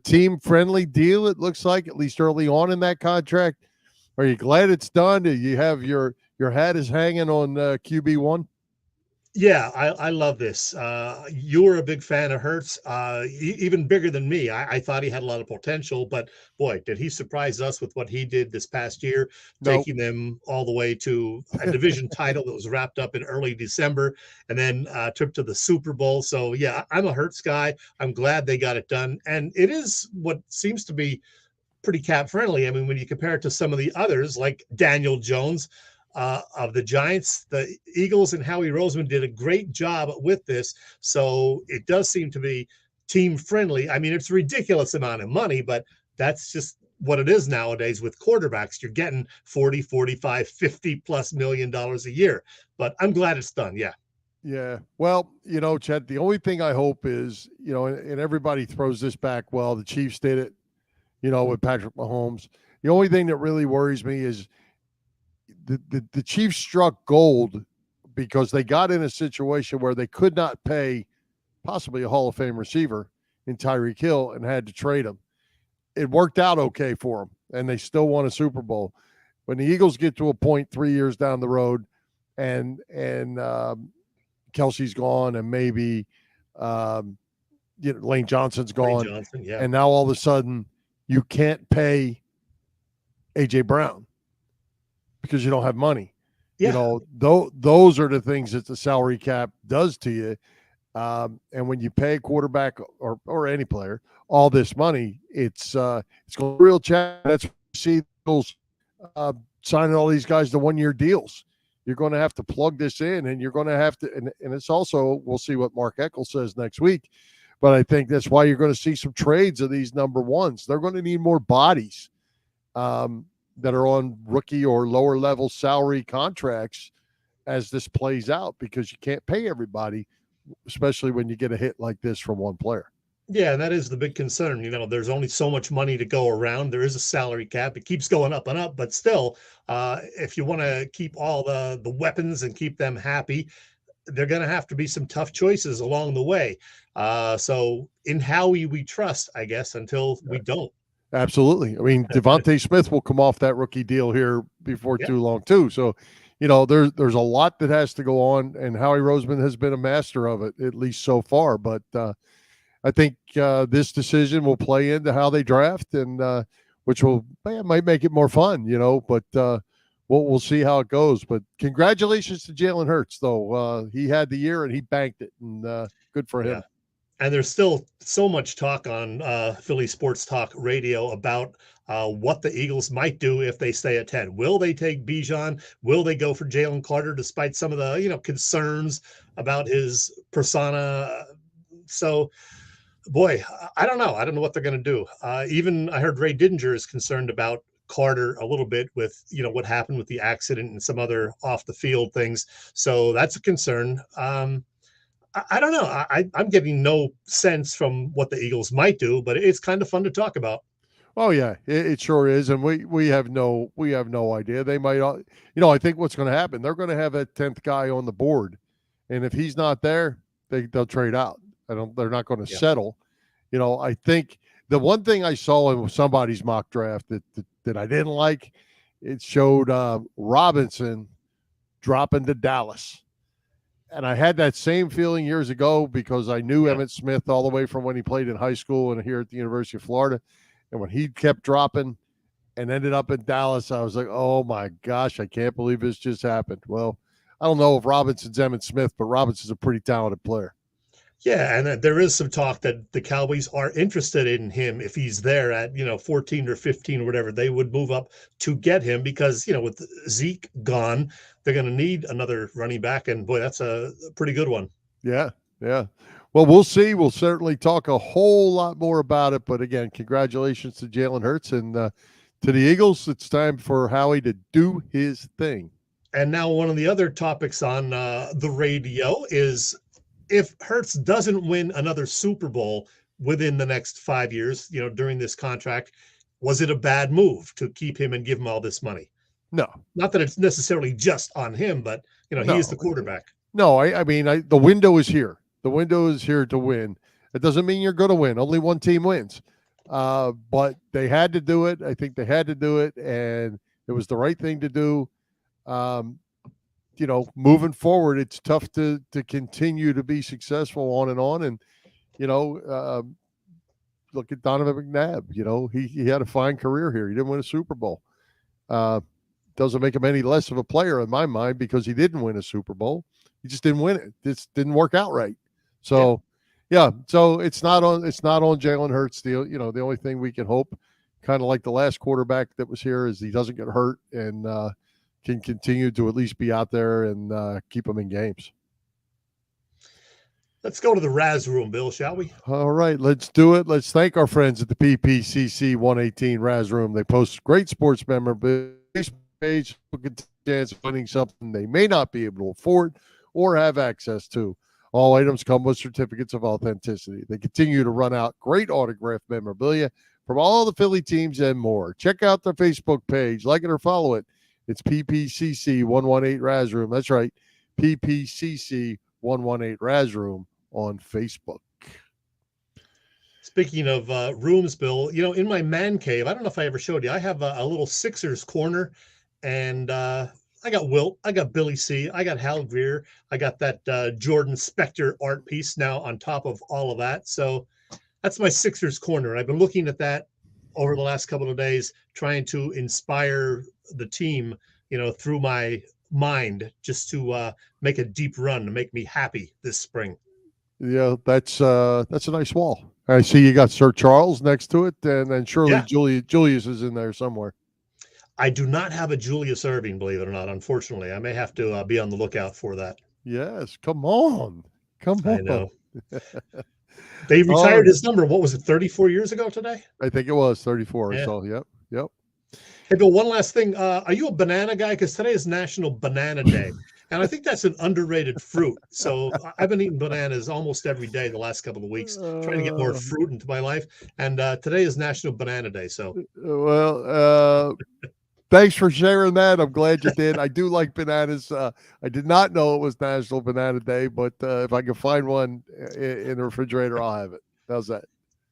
team-friendly deal, it looks like, at least early on in that contract. Are you glad it's done? Do you have your hat is hanging on QB1? Yeah, I love this. You were a big fan of Hurts, even bigger than me. I thought he had a lot of potential, but boy, did he surprise us with what he did this past year, taking them all the way to a division title that was wrapped up in early December, and then trip to the Super Bowl. So yeah, I'm a Hurts guy. I'm glad they got it done, and it is what seems to be pretty cap friendly. I mean, when you compare it to some of the others, like Daniel Jones of the Giants, the Eagles and Howie Roseman did a great job with this. So it does seem to be team friendly. I mean, it's a ridiculous amount of money, but that's just what it is nowadays with quarterbacks. You're getting 40, 45, 50 plus $1 million a year, but I'm glad it's done. Yeah. Yeah. Well, Chet, the only thing I hope is, and everybody throws this back, well, the Chiefs did it, with Patrick Mahomes. The only thing that really worries me is the Chiefs struck gold because they got in a situation where they could not pay possibly a Hall of Fame receiver in Tyreek Hill and had to trade him. It worked out okay for them, and they still won a Super Bowl. When the Eagles get to a point 3 years down the road and Kelsey's gone and maybe Lane Johnson's gone, and now all of a sudden you can't pay A.J. Brown because you don't have money. Yeah. Those are the things that the salary cap does to you. And when you pay a quarterback or any player all this money, it's going to be a real challenge. That's why you see those signing all these guys to 1-year deals. You're going to have to plug this in, and you're going to have to, and it's also, we'll see what Mark Eckel says next week, but I think that's why you're going to see some trades of these number ones. They're going to need more bodies that are on rookie or lower level salary contracts as this plays out, because you can't pay everybody, especially when you get a hit like this from one player. Yeah, and that is the big concern. There's only so much money to go around. There is a salary cap. It keeps going up and up, but still, if you want to keep all the weapons and keep them happy, they're going to have to be some tough choices along the way. So in Howie we trust, I guess, until we don't. Absolutely. I mean, Devontae Smith will come off that rookie deal here before too long too. So, there's a lot that has to go on, and Howie Roseman has been a master of it, at least so far. But I think this decision will play into how they draft, and which might make it more fun, but we'll see how it goes. But congratulations to Jalen Hurts, though. He had the year and he banked it, and good for him. Yeah. And there's still so much talk on Philly Sports Talk Radio about what the Eagles might do if they stay at 10. Will they take Bijan? Will they go for Jalen Carter, despite some of the concerns about his persona? So, boy, I don't know. I don't know what they're going to do. Even I heard Ray Didinger is concerned about Carter a little bit with what happened with the accident and some other off the field things. So that's a concern. I don't know. I'm getting no sense from what the Eagles might do, but it's kind of fun to talk about. Oh yeah, it sure is, and we have no idea. They might, I think what's going to happen, they're going to have a 10th guy on the board, and if he's not there, they'll trade out. They're not going to settle. I think the one thing I saw in somebody's mock draft that I didn't like, it showed Robinson dropping to Dallas. And I had that same feeling years ago because I knew Emmitt Smith all the way from when he played in high school and here at the University of Florida. And when he kept dropping and ended up in Dallas, I was like, oh, my gosh, I can't believe this just happened. Well, I don't know if Robinson's Emmitt Smith, but Robinson's a pretty talented player. Yeah, and there is some talk that the Cowboys are interested in him if he's there at 14 or 15 or whatever. They would move up to get him because with Zeke gone, they're going to need another running back, and boy, that's a pretty good one. Yeah. Well, we'll see. We'll certainly talk a whole lot more about it. But again, congratulations to Jalen Hurts and to the Eagles. It's time for Howie to do his thing. And now one of the other topics on the radio is if Hurts doesn't win another Super Bowl within the next 5 years, during this contract, was it a bad move to keep him and give him all this money? No. Not that it's necessarily just on him, but, he is the quarterback. No, I mean, the window is here. The window is here to win. It doesn't mean you're going to win. Only one team wins. But they had to do it. I think they had to do it, and it was the right thing to do. Moving forward, it's tough to continue to be successful on. And, look at Donovan McNabb. He had a fine career here. He didn't win a Super Bowl. Doesn't make him any less of a player in my mind because he didn't win a Super Bowl. He just didn't win it. This didn't work out right. So, so it's not on Jalen Hurts. The only thing we can hope, kind of like the last quarterback that was here, is he doesn't get hurt and can continue to at least be out there and keep them in games. Let's go to the Raz room, Bill, shall we? All right, let's do it. Let's thank our friends at the PPCC 118 Raz room. They post great sports memorabilia page, chance of winning something they may not be able to afford or have access to. All items come with certificates of authenticity. They continue to run out great autographed memorabilia from all the Philly teams and more. Check out their Facebook page, like it or follow it. It's PPCC 118 Raz Room. That's right, PPCC 118 Raz Room on Facebook. Speaking of rooms, Bill, in my man cave, I don't know if I ever showed you, I have a little Sixers corner, and I got Wilt, I got Billy C, I got Hal Greer, I got that Jordan Spector art piece now on top of all of that. So that's my Sixers corner. I've been looking at that over the last couple of days, trying to inspire the team, through my mind, just to make a deep run to make me happy this spring. Yeah, that's a nice wall. I see you got Sir Charles next to it, and then surely Julius is in there somewhere. I do not have a Julius Erving, believe it or not. Unfortunately, I may have to be on the lookout for that. Yes, come on. I know. They retired his number. What was it, 34 years ago today? I think it was 34. Yeah. So, yep. Hey, Bill, one last thing. Are you a banana guy? Because today is National Banana Day. And I think that's an underrated fruit. So I've been eating bananas almost every day the last couple of weeks, trying to get more fruit into my life. And today is National Banana Day. So, thanks for sharing that. I'm glad you did. I do like bananas. I did not know it was National Banana Day, but if I can find one in the refrigerator, I'll have it. How's that?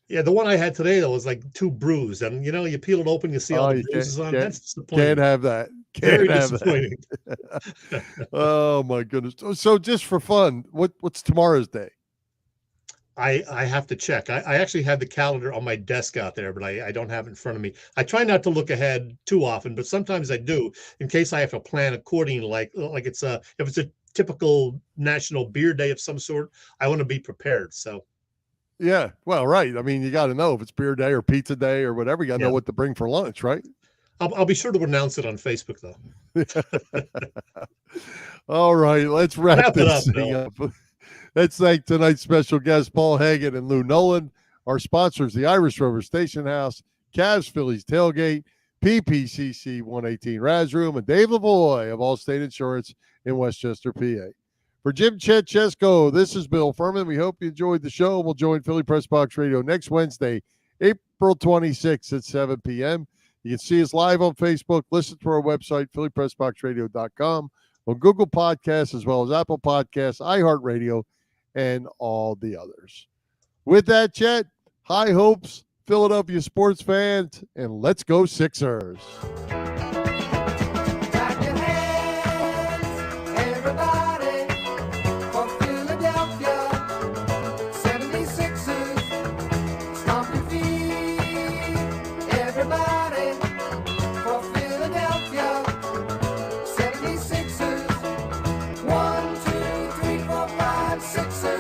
Yeah, the one I had today, though, was like too bruised. And, you peel it open, you see all the bruises on it. That's disappointing. Can't have that. Very disappointing. Oh, my goodness. So just for fun, what's tomorrow's day? I have to check. I actually have the calendar on my desk out there, but I don't have it in front of me. I try not to look ahead too often, but sometimes I do in case I have to plan accordingly. Like if it's a typical national beer day of some sort, I want to be prepared. So. Yeah, well, right. I mean, you got to know if it's beer day or pizza day or whatever. You got to know what to bring for lunch, right? I'll be sure to announce it on Facebook, though. All right, let's wrap this thing up. Let's thank tonight's special guests, Paul Hagen and Lou Nolan, our sponsors, the Irish Rover Station House, Cavs Phillies Tailgate, PPCC 118 Raz Room, and Dave Lavoie of Allstate Insurance in Westchester, PA. For Jim Chet Chesko, this is Bill Furman. We hope you enjoyed the show. We'll join Philly Press Box Radio next Wednesday, April 26th at 7 p.m. You can see us live on Facebook, listen to our website, phillypressboxradio.com, on Google Podcasts, as well as Apple Podcasts, iHeartRadio, and all the others. With that, Chet, high hopes, Philadelphia sports fans, and let's go Sixers. Sixers.